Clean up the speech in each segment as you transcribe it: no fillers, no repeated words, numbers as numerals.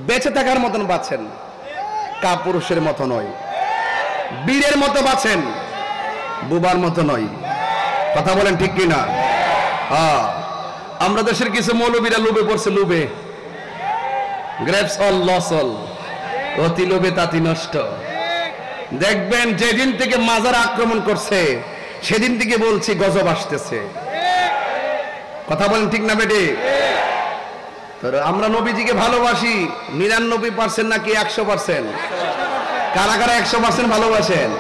বেঁচে থাকার মতন বাঁচেন, কাপুরুষের মতো নয়, বীরের মতো বাঁচেন, বুবার মতো নয়। কথা বলেন ঠিক কিনা? আমরা দেশের কিছু মৌলবীরা লোভে পড়ছে, লোভে গ্রেপস অল লস অল, অতি লোভে তাতি নষ্ট। দেখবেন যেদিন থেকে মাজার আক্রমণ করছে সেদিন থেকে বলছি গজব আসতেছে। কথা বলেন ঠিক না বেটি? আমরা নবীজিকে ভালোবাসি 99% নাকি 100%? কারা কারা 100% ভালোবাসেন?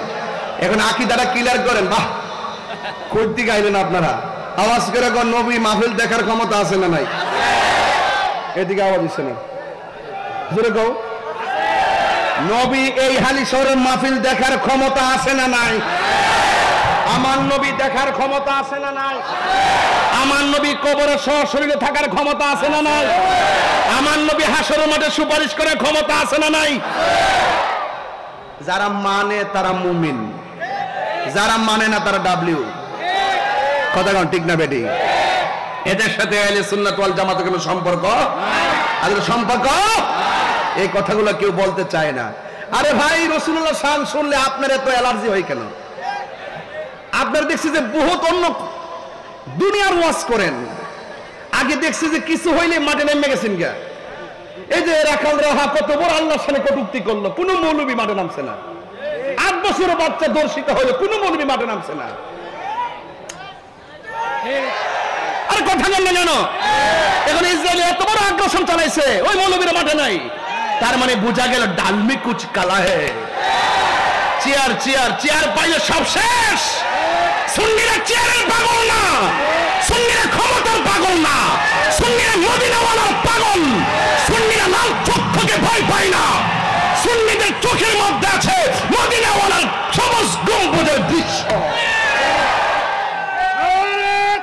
এখন আকীদাটা ক্লিয়ার করেন। বাহ, করতে গাইলেন আপনারা। আওয়াজ করে কোন নবী মাহফিল দেখার ক্ষমতা আছে না নাই? এদিকে আওয়াজ দিচ্ছে না, জোরে কও। নবী এই হালি শহরের মাহফিল দেখার ক্ষমতা আছে না নাই? আমার নবী দেখার ক্ষমতা আছে না নাই? আমার নবী কবরে সশরীরে থাকার ক্ষমতা আছে না নাই? আমার নবী হাসরের মাঠে সুপারিশ করার ক্ষমতা আছে না নাই? যারা মানে তারা মুমিন, যারা মানে না তারা ডাব্লিউ। কথা কোন ঠিক না বেটি? এদের সাথে আহলে সুন্নাত ওয়াল জামাতের কোনো সম্পর্ক আছে? সম্পর্ক এই কথাগুলো কেউ বলতে চায় না। আরে ভাই, রাসূলুল্লাহ শান শুনলে আপনার এত অ্যালার্জি হয় কেন? আপনারা দেখছি যে বহুত অন্য দুনিয়ার ওয়াজ করেন, আগে দেখছি যে কিছু হইলে মাঠে নেমে গেছেন গা। এই যে রাখাল রাহা কত বড় আল্লাহর সামনে কটূক্তি করলো, কোন মৌলবী মাঠে নামছে না। 8 বছরের বাচ্চা দর্শিত হলো, কোন মৌলবী মাঠে নামছে না। আর কথা বললেন কেন? এখন ইসরায়েল এত বড় আগ্রাসন চালাইছে, ওই মৌলবীরা মাঠে নাই। তার মানে বোঝা গেল ডালমি কুচ কালা হে। চেয়ার চেয়ার চেয়ার পাইলে সব শেষ। সুন্নিরা চেয়ারের পাগল না, সুন্নিরা ক্ষমতার পাগল না, সুন্নিরা মদিনাওয়ালার পাগল। সুন্নিরা লাল চক্ষুকে ভয় পায় না, সুন্নিদের চোখের মধ্যে আছে মদিনাওয়ালার সবুজ গম্বুজের দৃশ্য।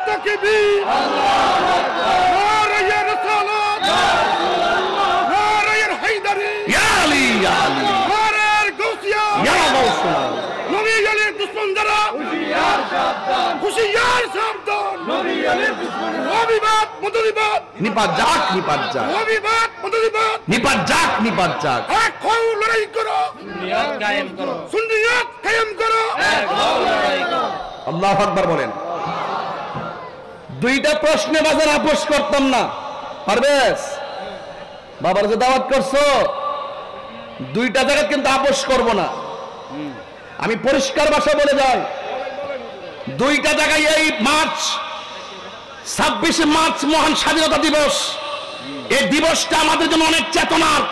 তাকবীর, আল্লাহু আকবার, নারে ইয়া রাসূলুল্লাহ, ইয়া রাসূলুল্লাহ, নারে ইয়া হায়দারি, ইয়া আলী, ইয়া আলী, নারে গাউসিয়া, ইয়া গাউসিয়া। নবী আলীর দুশমন যারা হুশিয়ার সাবধান, হুশিয়ার সাবধান। নবী আলীর দুশমন নবীবাদ মদনীবাদ নিপাত যাক, নিপাত যাক। নবীবাদ মদনীবাদ নিপাত যাক, নিপাত যাক। এক হও লড়াই করো, সুন্নিয়ত কায়েম করো, সুন্নিয়ত কায়েম করো, এক হও লড়াই করো। আল্লাহু আকবার বলেন। দুইটা প্রশ্নে বাজার আপোষ করতাম না। পারবেশ বাবার যে দাওয়াত করছো, দুইটা জায়গা কিন্তু আপোষ করব না। আমি পরিষ্কার ভাষা বলে যাই, দুইটা জায়গায় এই মার্চ 26 মার্চ মহান স্বাধীনতা দিবস, এই দিবসটা আমাদের জন্য অনেক চেতনার।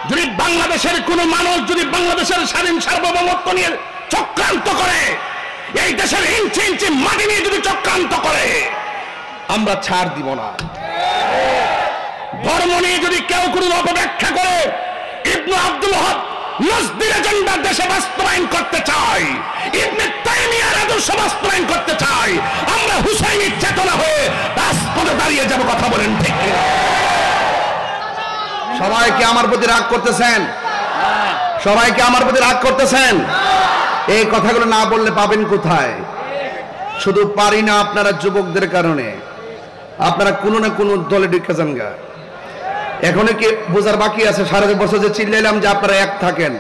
যদি বাংলাদেশের কোন মানুষ যদি বাংলাদেশের স্বাধীন সার্বভৌমত্ব নিয়ে চক্রান্ত করে, এই দেশের ইঞ্চি ইঞ্চি মাটি নিয়ে যদি চক্রান্ত করে, আমরা ছাড় দিব না। ধর্ম নিয়ে যদি কেউ কোনো অপব্যাখ্যা করে, ইবনে আব্দুল ওয়াহাব নজদির এজেন্ডা দেশে বাস্তবায়ন করতে চায়, ইবনে তাইমিয়ার আদর্শ বাস্তবায়ন করতে চায়, আমরা হুসাইনি চেতনা হয়ে রাজপথে দাঁড়িয়ে যাব। কথা বলেন ঠিক কিনা? সবাই কি আমার প্রতি রাগ করতেছেন? সবাই কি আমার প্রতি রাগ করতেছেন? এই কথাগুলো না বললে পাবেন কোথায়? শুধু পারি না আপনারা যুবকদের কারণে, আপনারা কোনো না কোনো দলে ঢুকে যান গা। এখনো কি বোঝার বাকি আছে? 2.5 বছর যে চিল্লাইলাম যে আপনারা এক থাকেন,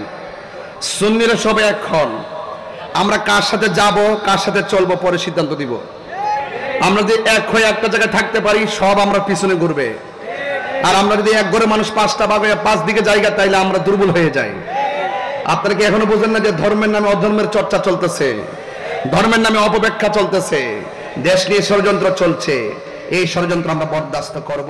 সুন্নিরা সবে এক হন। আমরা কার সাথে যাব, কার সাথে চলবো পরে সিদ্ধান্ত দিব। আমরা যদি এক হয়ে একটা জায়গায় থাকতে পারি, সব আমরা পিছনে ঘুরবে। আর আমরা যদি এক ঘরে মানুষ 5টা ভাগে 5 দিকে জায়গা, তাইলে আমরা দুর্বল হয়ে যাই। আপনারা কি এখনো বোঝেন না যে ধর্মের নামে অধর্মের চর্চা চলতেছে, ধর্মের নামে অপব্যাখ্যা চলতেছে, দেশ নিয়ে ষড়যন্ত্র চলছে? এই ষড়যন্ত্র আমরা বরদাস্ত করব